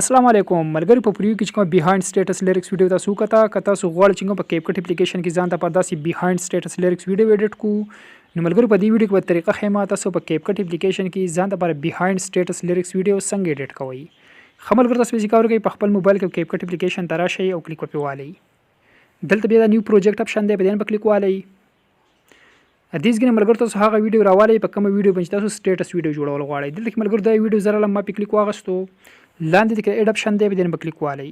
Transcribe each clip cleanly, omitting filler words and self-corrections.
السلام علیکم ملګری په پریو کې کوم بیهایند سټیټس لیریکس ویډیو تاسو کتا سو غواړئ چې په کیپ کټ اپلیکیشن کې ځان ته پر داسې بیهایند سټیټس لیریکس ویډیو ایډیټ کو نو ملګری په دې ویډیو کې په طریقه خیمه تاسو په کیپ کټ اپلیکیشن کې ځان ته پر بیهایند سټیټس لیریکس ویډیو څنګه ایډیټ کوئ خملګر تاسو چې کار کوي په خپل موبایل کې کیپ کټ اپلیکیشن ته راشئ او کلیک وپیوالئ دلته بیا د نیو پروجیکټ اپشن دی په دې په کلیک والئ دیس ګنه ملګر تاسو هغه ویډیو راوالئ په کوم ویډیو باندې تاسو سټیټس ویډیو جوړول غواړئ دلته کې ملګر دا ویډیو زره لمه په کلیک واغستو لاندې د ایډ اپشن دی بدین په کلیک والئ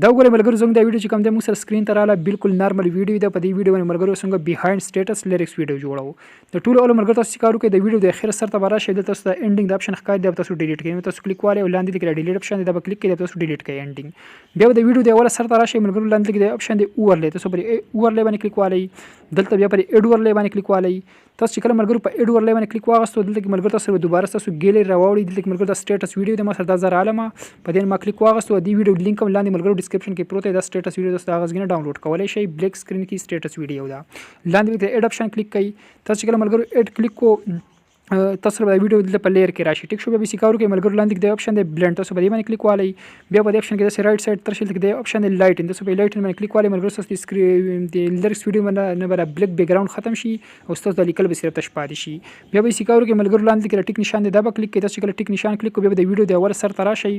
دا وګورئ ملګرو زموږ دا ویډیو چې کوم دی موږ سره سکرین ته رااله بالکل نارمل ویډیو ده په دې ویډیو باندې ملګرو څنګه بیهایند سټیټس لیریکس ویډیو جوړو د ټولو اول ملګرو تاسو کار وکړئ د ویډیو د اخر سر ته براشئ دلته تاسو د انډینګ د اپشن ښکاري دی تاسو ډیلیټ کړئ تاسو کلیک والئ او لاندې کې ډیلیټ اپشن دی دا په کلیک کړئ تاسو ډیلیټ کړئ انډینګ بیا د ویډیو د اول سر ته راشئ ملګرو لاندې کې د اپشن دی اوورلې تاسو پر اوورلې باندې کلیک والئ دلته بیا پر ایډ ورلې باندې کلیک والئ تاسو چې کله ملګرو په ایډ ورلې باندې کلیک واغستو دلته کې ملګرو تاسو دوباره تاسو ګیلری راوړئ دلته کې ملګرو د سټیټس ویډیو د ما سره 1000 عالمه په دې ما کلیک واغستو د ویډیو لینک هم لاندې ملګرو ډسکرپشن کې پروت دی د سټیټس ویډیو تاسو هغه ځګنه ډاونلوډ کولای شئ بلیک سکرین کې سټیټس ویډیو دا لاندې د ایډ اپشن کلیک کړئ تاسو چې کله ملګرو ایډ کلیک کو تاسو به ویډیو دلته په لیر کې راشي ټیک شو بیا به سکارو کې ملګرو لاندې د اپشن دی بلند تاسو به دې باندې کلیک والئ بیا په دې اپشن کې د رائټ سایډ تر شل کې د اپشن دی لایټ تاسو په لایټ باندې کلیک والئ ملګرو تاسو د سکرین د لیریکس ویډیو باندې نه بل بلیک بیک گراوند ختم شي او تاسو د لیکل به صرف تش پاتې شي بیا به سکارو کې ملګرو لاندې کې ټیک نشان دی دا به کلیک کړئ تاسو کله ټیک نشان کلیک کو بیا د ویډیو د اول سر ته راشئ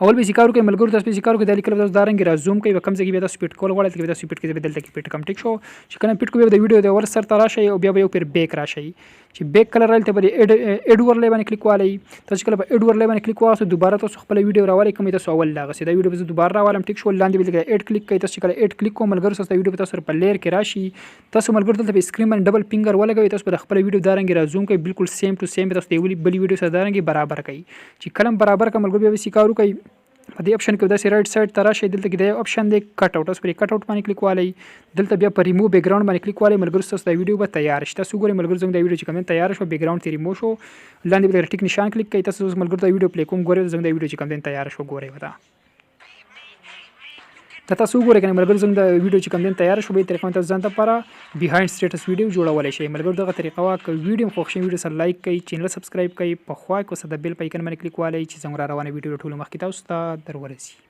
اول به ذکر کوي ملګرو تاسو به ذکر کوي د لیکل تاسو دارنګ را زوم کوي کوم ځای کې تاسو سپیډ کول غواړئ تاسو سپیډ کې بدل تک سپیډ کم ټیک شو چې کنه پیټ کوي د ویډیو د ور سر ته راشي او بیا به یو پیر بیک راشي چې بیک کلر راځي ته به ایډ ورلې باندې کلیک والئ تاسو کله په ایډ ورلې باندې کلیک واسو دوباره تاسو خپل ویډیو راوالئ کوم تاسو اول لاغه دا ویډیو به دوباره راوالم ټیک شو لاندې به ایډ کلیک کوي تاسو کله ایډ کلیک کوم ملګرو تاسو ویډیو تاسو په لیر کې راشي تاسو ملګرو ته په سکرین باندې ډبل فینګر ولګوي تاسو په خپل ویډیو دارنګ را زوم کوي بالکل سیم ټو سیم تاسو د بل ویډیو سره دارنګ برابر کوي چې کلم برابر کوم ملګرو به سکارو کوي په دې اپشن کې د رائټ سایډ ته راشئ دلته کې د اپشن دی کټ اوټ اوس پر کټ اوټ باندې کلیک والئ دلته بیا پر ریموو بیک گراوند باندې کلیک والئ ملګرو تاسو د ویډیو به تیار شي تاسو ګورئ ملګرو زموږ د ویډیو چې کوم تیار شو بیک گراوند ته ریموو شو لاندې به ټیک نشان کلیک کړئ تاسو ملګرو د ویډیو پلی کوم ګورئ زموږ د ویډیو چې کوم تیار شو ګورئ ودا تاسو وګورئ کنه ملګرو زموږ د ویډیو چې کوم تیار شو به طریقې تاسو ځان ته لپاره بیهایند سټیټس ویډیو جوړولای شئ ملګرو دغه طریقه وا ک ویډیو خو ښه ویډیو سره لایک کړئ چینل سبسکرایب کړئ په خوا کو سره د بیل پایکن باندې کلیک والئ چې څنګه روانه ویډیو ټول مخکې تاسو ته درورسي